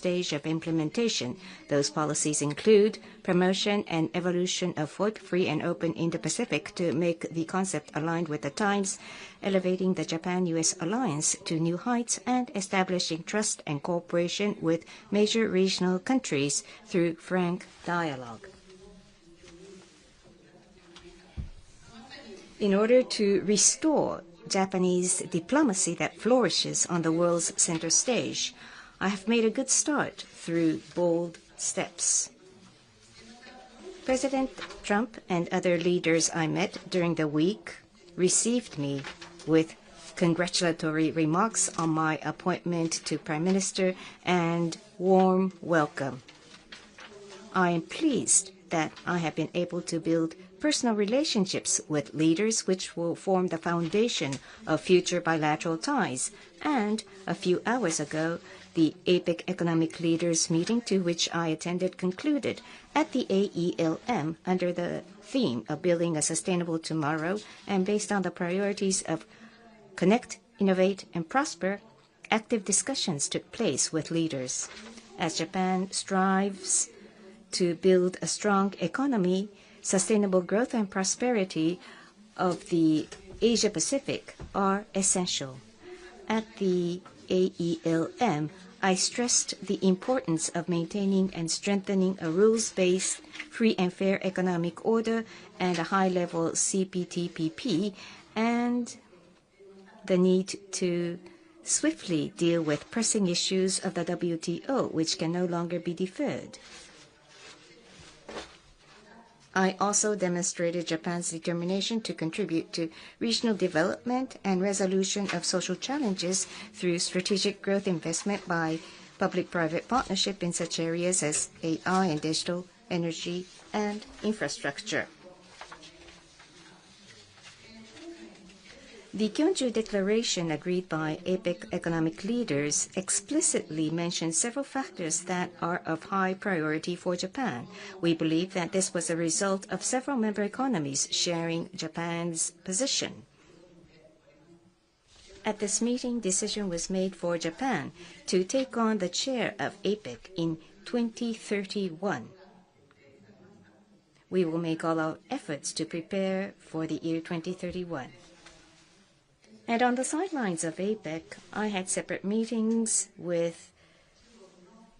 stage of implementation. Those policies include promotion and evolution of FOIP, free and open Indo-Pacific, to make the concept aligned with the times, elevating the Japan-US alliance to new heights, and establishing trust and cooperation with major regional countries through frank dialogue. In order to restore Japanese diplomacy that flourishes on the world's center stage, I have made a good start through bold steps. President Trump and other leaders I met during the week received me with congratulatory remarks on my appointment to Prime Minister and warm welcome. I am pleased that I have been able to build personal relationships with leaders which will form the foundation of future bilateral ties. And a few hours ago, the APEC economic leaders meeting to which I attended concluded at the AELM under the theme of building a sustainable tomorrow, and based on the priorities of connect, innovate, and prosper. Active discussions took place with leaders. As Japan strives to build a strong economy, sustainable growth and prosperity of the Asia-Pacific are essential. At the AELM, I stressed the importance of maintaining and strengthening a rules-based, free and fair economic order and a high-level CPTPP, and the need to swiftly deal with pressing issues of the WTO, which can no longer be deferred. I also demonstrated Japan's determination to contribute to regional development and resolution of social challenges through strategic growth investment by public-private partnership in such areas as AI and digital, energy, and infrastructure. The Gyeongju Declaration agreed by APEC economic leaders explicitly mentioned several factors that are of high priority for Japan. We believe that this was a result of several member economies sharing Japan's position. At this meeting, decision was made for Japan to take on the chair of APEC in 2031. We will make all our efforts to prepare for the year 2031. And on the sidelines of APEC, I had separate meetings with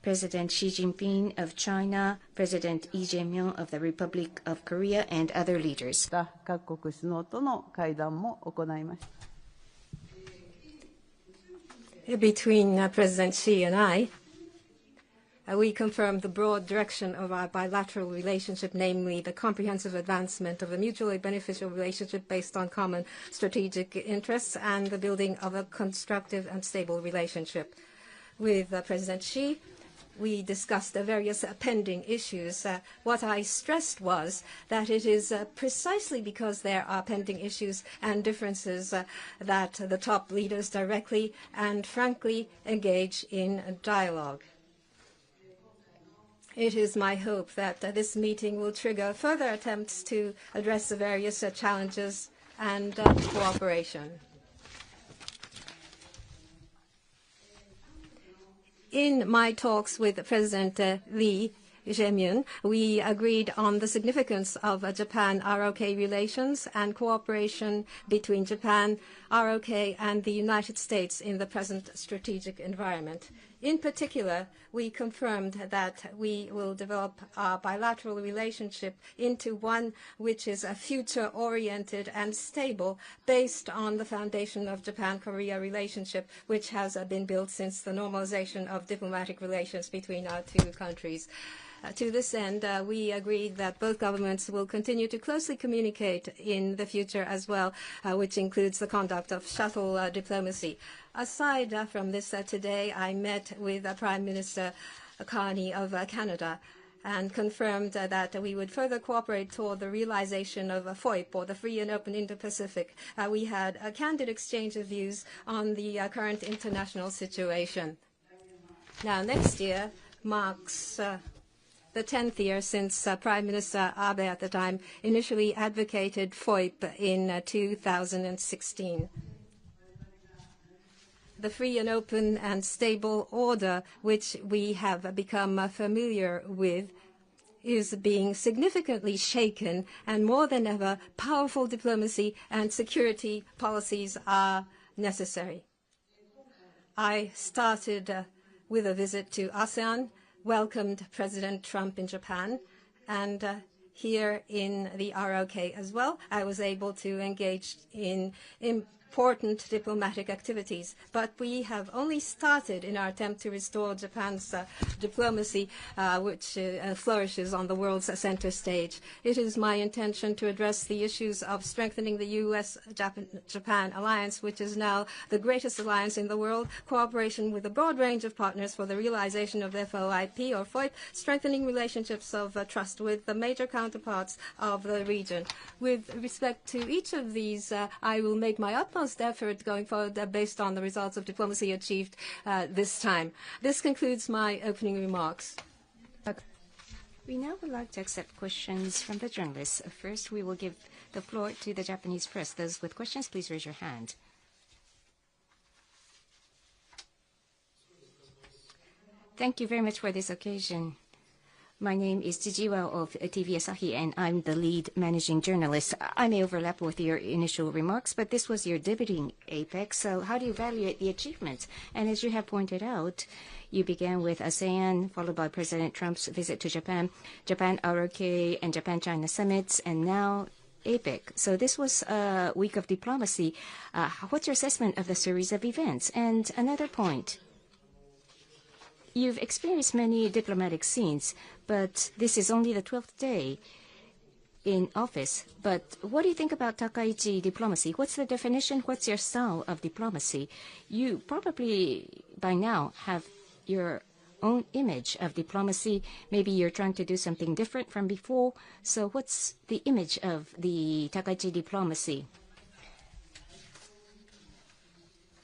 President Xi Jinping of China, President Lee Jae-myung of the Republic of Korea, and other leaders. Between President Xi and I, we confirmed the broad direction of our bilateral relationship, namely the comprehensive advancement of a mutually beneficial relationship based on common strategic interests and the building of a constructive and stable relationship. With President Xi, we discussed the various pending issues. What I stressed was that it is precisely because there are pending issues and differences that the top leaders directly and frankly engage in dialogue. It is my hope that this meeting will trigger further attempts to address the various challenges and cooperation. In my talks with President Lee Jae-myung, we agreed on the significance of Japan-ROK relations and cooperation between Japan, ROK, and the United States in the present strategic environment. In particular, we confirmed that we will develop our bilateral relationship into one which is a future-oriented and stable, based on the foundation of Japan-Korea relationship, which has been built since the normalization of diplomatic relations between our two countries. To this end, we agreed that both governments will continue to closely communicate in the future as well, which includes the conduct of shuttle diplomacy. Aside from this, today I met with Prime Minister Carney of Canada and confirmed that we would further cooperate toward the realization of FOIP, or the Free and Open Indo-Pacific. We had a candid exchange of views on the current international situation. Now, next year marks the 10th year since Prime Minister Abe at the time initially advocated FOIP in 2016. the free and open and stable order which we have become familiar with is being significantly shaken, and more than ever, powerful diplomacy and security policies are necessary. I started with a visit to ASEAN, welcomed President Trump in Japan, and here in the ROK as well, I was able to engage in important diplomatic activities. But we have only started in our attempt to restore Japan's diplomacy, which flourishes on the world's center stage. It is my intention to address the issues of strengthening the U.S.-Japan alliance, which is now the greatest alliance in the world, cooperation with a broad range of partners for the realization of FOIP or FOIP, strengthening relationships of trust with the major counterparts of the region. With respect to each of these, I will make my utmost effort going forward based on the results of diplomacy achieved this time. This concludes my opening remarks. We now would like to accept questions from the journalists. First, we will give the floor to the Japanese press. Those with questions, please raise your hand. Thank you very much for this occasion. My name is Chijiwa of TV Asahi, and I'm the lead managing journalist. I may overlap with your initial remarks, but this was your debuting APEC, so how do you evaluate the achievements? And as you have pointed out, you began with ASEAN, followed by President Trump's visit to Japan, Japan ROK and Japan-China summits, and now APEC. So this was a week of diplomacy. What's your assessment of the series of events? And another point. You've experienced many diplomatic scenes, but this is only the 12th day in office. But what do you think about Takaichi diplomacy? What's the definition? What's your style of diplomacy? You probably by now have your own image of diplomacy. Maybe you're trying to do something different from before. So what's the image of the Takaichi diplomacy?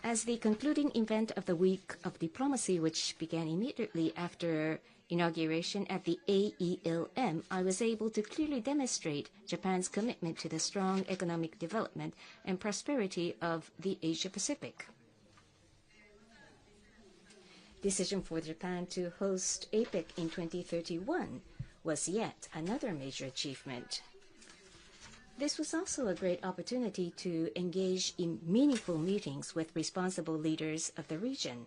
As the concluding event of the week of diplomacy, which began immediately after inauguration at the AELM, I was able to clearly demonstrate Japan's commitment to the strong economic development and prosperity of the Asia-Pacific. Decision for Japan to host APEC in 2031 was yet another major achievement. This was also a great opportunity to engage in meaningful meetings with responsible leaders of the region.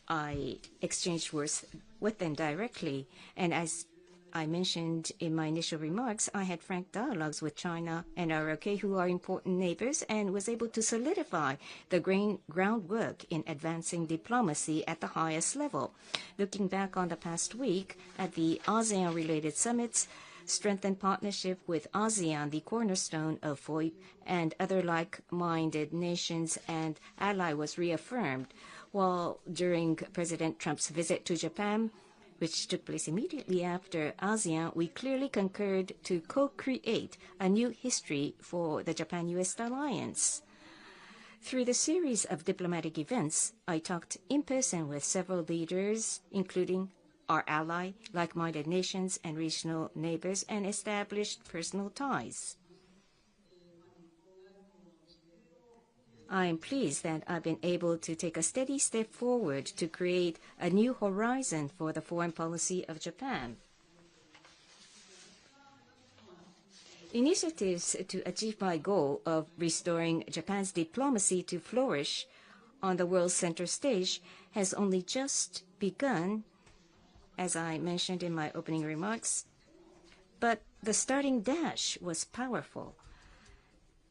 I exchanged words with them directly, and as I mentioned in my initial remarks, I had frank dialogues with China and ROK, who are important neighbors, and was able to solidify the groundwork in advancing diplomacy at the highest level. Looking back on the past week at the ASEAN-related summits, strengthened partnership with ASEAN, the cornerstone of FOIP, and other like-minded nations and ally was reaffirmed, while during President Trump's visit to Japan, which took place immediately after ASEAN, we clearly concurred to co-create a new history for the Japan-US alliance. Through the series of diplomatic events, I talked in person with several leaders, including our ally, like-minded nations, and regional neighbors, and established personal ties. I am pleased that I've been able to take a steady step forward to create a new horizon for the foreign policy of Japan. Initiatives to achieve my goal of restoring Japan's diplomacy to flourish on the world's center stage has only just begun, as I mentioned in my opening remarks, but the starting dash was powerful.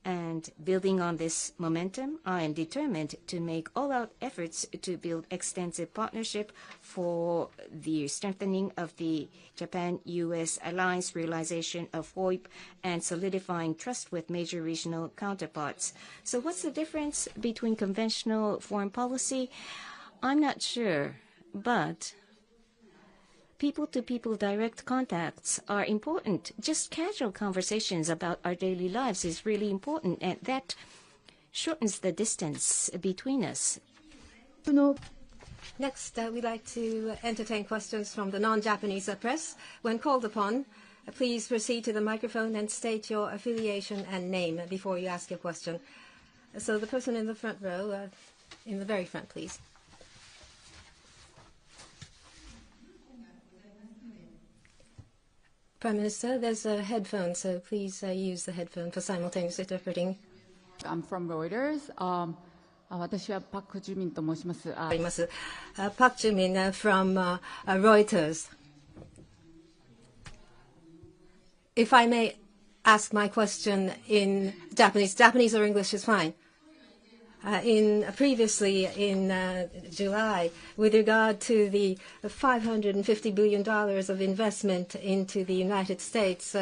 And building on this momentum, I am determined to make all-out efforts to build extensive partnership for the strengthening of the Japan-US alliance, realization of FOIP, and solidifying trust with major regional counterparts. So what's the difference between conventional foreign policy? I'm not sure, but people-to-people direct contacts are important. Just casual conversations about our daily lives is really important, and that shortens the distance between us. Next, we'd like to entertain questions from the non-Japanese press. When called upon, please proceed to the microphone and state your affiliation and name before you ask your question. So the person in the front row, in the very front, please. Prime Minister, there's a headphone, so please use the headphone for simultaneous interpreting. I'm from Reuters. 私はパク・ジュミンと申します。Park Jimin from Reuters. If I may ask my question in Japanese. Japanese or English is fine. Previously in July, with regard to the $550 billion of investment into the United States,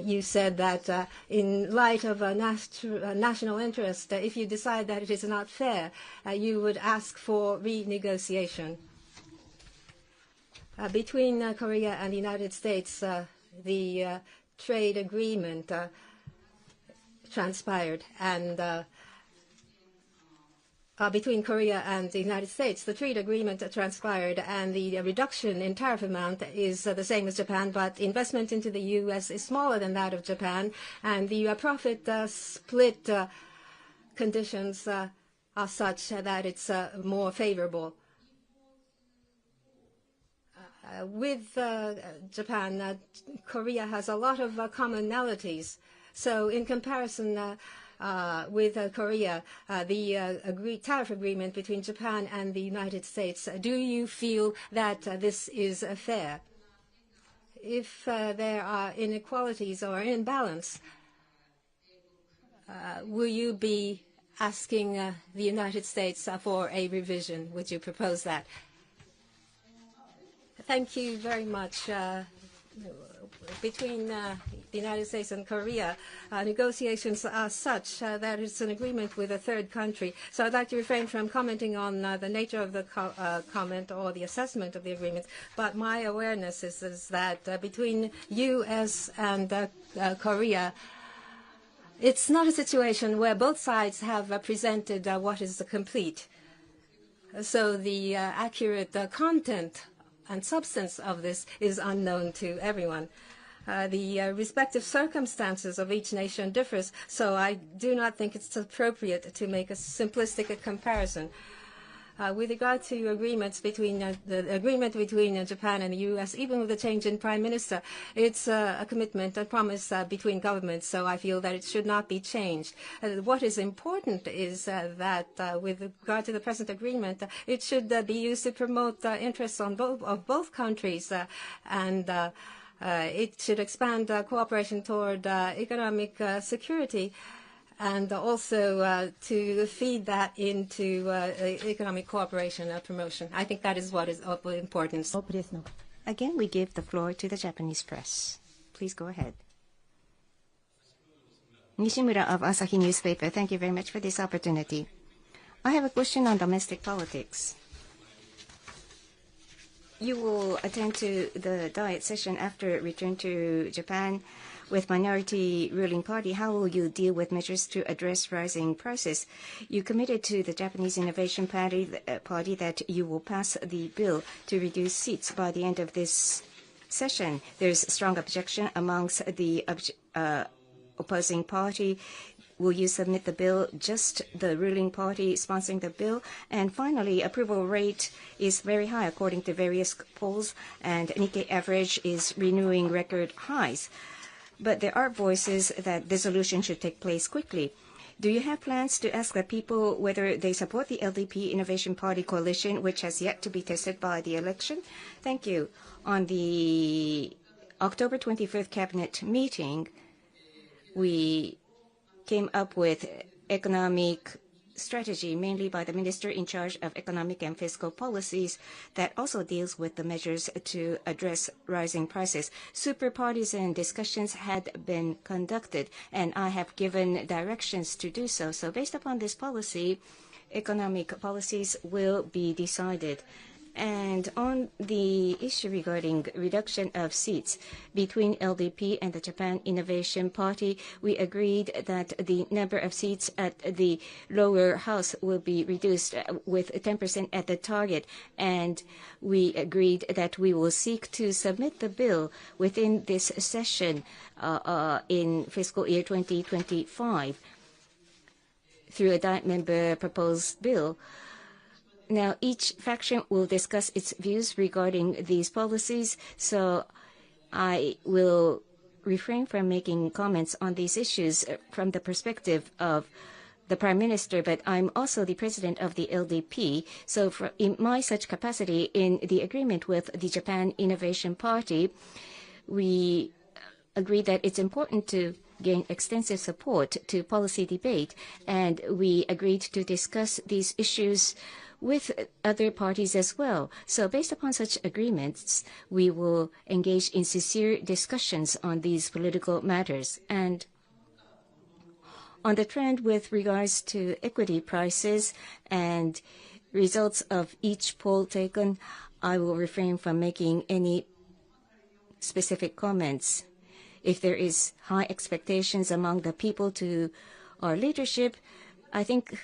you said that in light of national interest, if you decide that it is not fair, you would ask for renegotiation. Between Korea and the United States, the trade agreement transpired, and between Korea and the United States, the trade agreement transpired, and the reduction in tariff amount is the same as Japan, but investment into the U.S. is smaller than that of Japan, and the profit split conditions are such that it's more favorable. With Japan, Korea has a lot of commonalities. So in comparison with Korea, the tariff agreement between Japan and the United States, do you feel that this is fair? If there are inequalities or imbalance, will you be asking the United States for a revision? Would you propose that? Thank you very much. Between the United States and Korea, negotiations are such that it's an agreement with a third country. So I'd like to refrain from commenting on the nature of the comment or the assessment of the agreement. But my awareness is that between U.S. and Korea, it's not a situation where both sides have presented what is complete. So the accurate content and substance of this is unknown to everyone. The respective circumstances of each nation differs, so I do not think it's appropriate to make a simplistic comparison. With regard to agreements between the agreement between Japan and the U.S., even with the change in Prime Minister, it's a commitment, a promise between governments, so I feel that it should not be changed. What is important is that with regard to the present agreement, it should be used to promote interests of both countries, and it should expand cooperation toward economic security, and also to feed that into economic cooperation promotion. I think that is what is of importance. Again, we give the floor to the Japanese press. Please go ahead. Nishimura of Asahi Newspaper. Thank you very much for this opportunity. I have a question on domestic politics. You will attend to the Diet session after return to Japan. With minority ruling party, how will you deal with measures to address rising prices? You committed to the Japanese Innovation Party that you will pass the bill to reduce seats by the end of this session. There's strong objection amongst the opposing party. Will you submit the bill, just the ruling party sponsoring the bill? And finally, approval rate is very high according to various polls, and Nikkei average is renewing record highs. But there are voices that dissolution should take place quickly. Do you have plans to ask the people whether they support the LDP Innovation Party coalition, which has yet to be tested by the election? Thank you. On the October 25th cabinet meeting, we came up with economic strategy, mainly by the minister in charge of economic and fiscal policies, that also deals with the measures to address rising prices. Super partisan discussions had been conducted, and I have given directions to do so. So based upon this policy, economic policies will be decided. And on the issue regarding reduction of seats between LDP and the Japan Innovation Party, we agreed that the number of seats at the lower house will be reduced with 10% at the target. And we agreed that we will seek to submit the bill within this session in fiscal year 2025. through a Diet member proposed bill. Now, each faction will discuss its views regarding these policies, so I will refrain from making comments on these issues from the perspective of the Prime Minister, but I'm also the president of the LDP. So in my such capacity, in the agreement with the Japan Innovation Party, we agreed that it's important to gain extensive support to policy debate, and we agreed to discuss these issues with other parties as well. So based upon such agreements, we will engage in sincere discussions on these political matters. And on the trend with regards to equity prices and results of each poll taken, I will refrain from making any specific comments. If there is high expectations among the people to our leadership, I think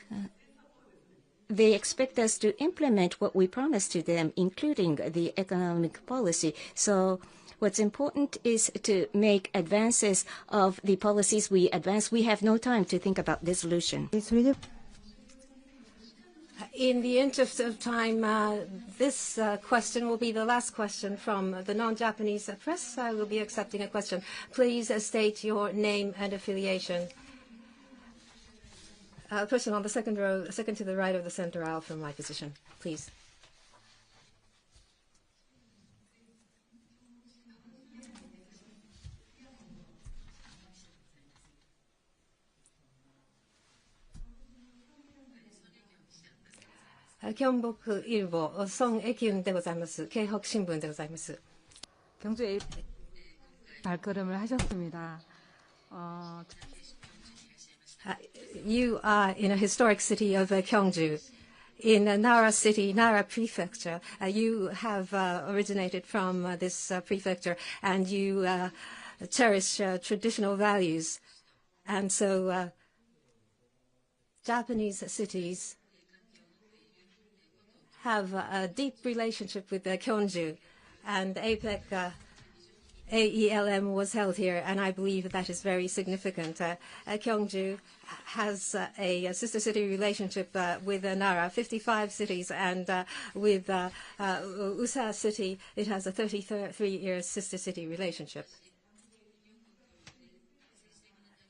they expect us to implement what we promised to them, including the economic policy. So what's important is to make advances of the policies we advance. We have no time to think about dissolution. In the interest of time, this question will be the last question from the non-Japanese press. I will be accepting a question. Please state your name and affiliation. Person on the second row, second to the right of the center aisle from my position, please. 경북일보 송애균でございます。京北新聞でございます。 경주 발걸음을 하셨습니다. You are in a historic city of Gyeongju, in Nara City, Nara Prefecture. You have originated from this prefecture, and you cherish traditional values. And so Japanese cities have a deep relationship with Gyeongju, and APEC AELM was held here, and I believe that is very significant. Gyeongju has a sister city relationship with Nara, 55 cities, and with Usa City, it has a 33-year sister city relationship.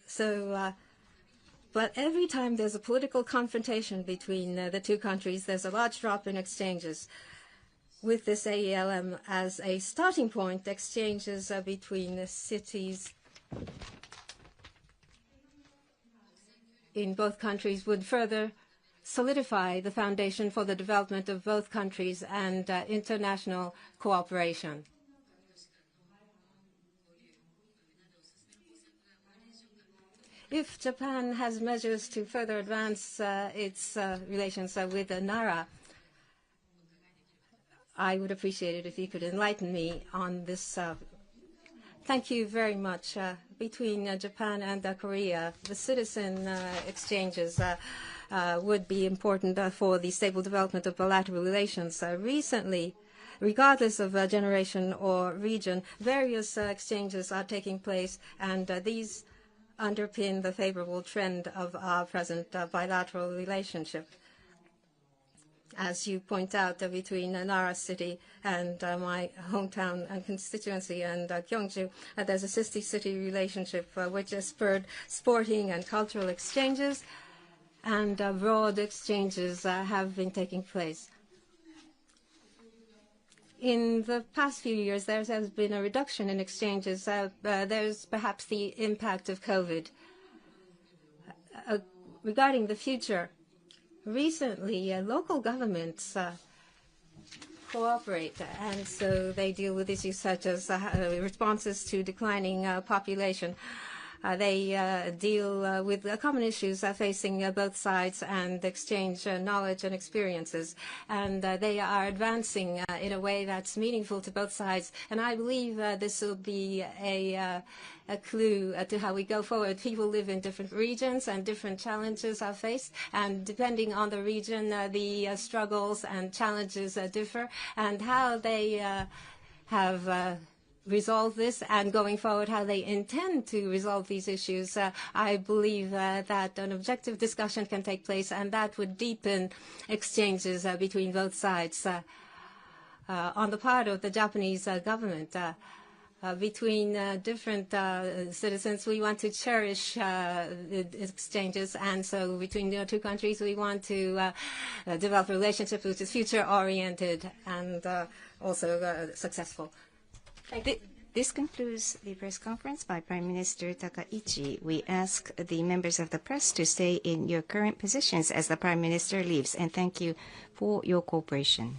So, but every time there's a political confrontation between the two countries, there's a large drop in exchanges. With this AELM as a starting point, exchanges between the cities in both countries would further solidify the foundation for the development of both countries and international cooperation. If Japan has measures to further advance its relations with Nara, I would appreciate it if you could enlighten me on this. Thank you very much. Between Japan and Korea, the citizen exchanges would be important for the stable development of bilateral relations. Recently, regardless of generation or region, various exchanges are taking place, and these underpin the favorable trend of our present bilateral relationship. As you point out, between Nara City and my hometown and constituency and Gyeongju, there's a sister-city relationship which has spurred sporting and cultural exchanges, and broad exchanges have been taking place. In the past few years, there has been a reduction in exchanges. There's perhaps the impact of COVID. Regarding the future, recently, local governments cooperate, and so they deal with issues such as responses to declining population. They deal with common issues facing both sides and exchange knowledge and experiences. And they are advancing in a way that's meaningful to both sides. And I believe this will be a clue to how we go forward. People live in different regions, and different challenges are faced. And depending on the region, the struggles and challenges differ. And how they have resolve this, and going forward, how they intend to resolve these issues. I believe that an objective discussion can take place, and that would deepen exchanges between both sides. On the part of the Japanese government, between different citizens, we want to cherish exchanges, and so between the two countries, we want to develop a relationship which is future-oriented and also successful. This concludes the press conference by Prime Minister Takaichi. We ask the members of the press to stay in your current positions as the Prime Minister leaves, and thank you for your cooperation.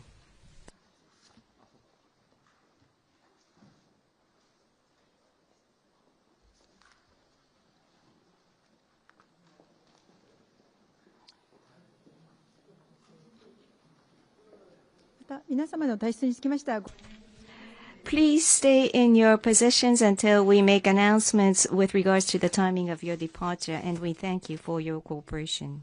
Please stay in your positions until we make announcements with regards to the timing of your departure, and we thank you for your cooperation.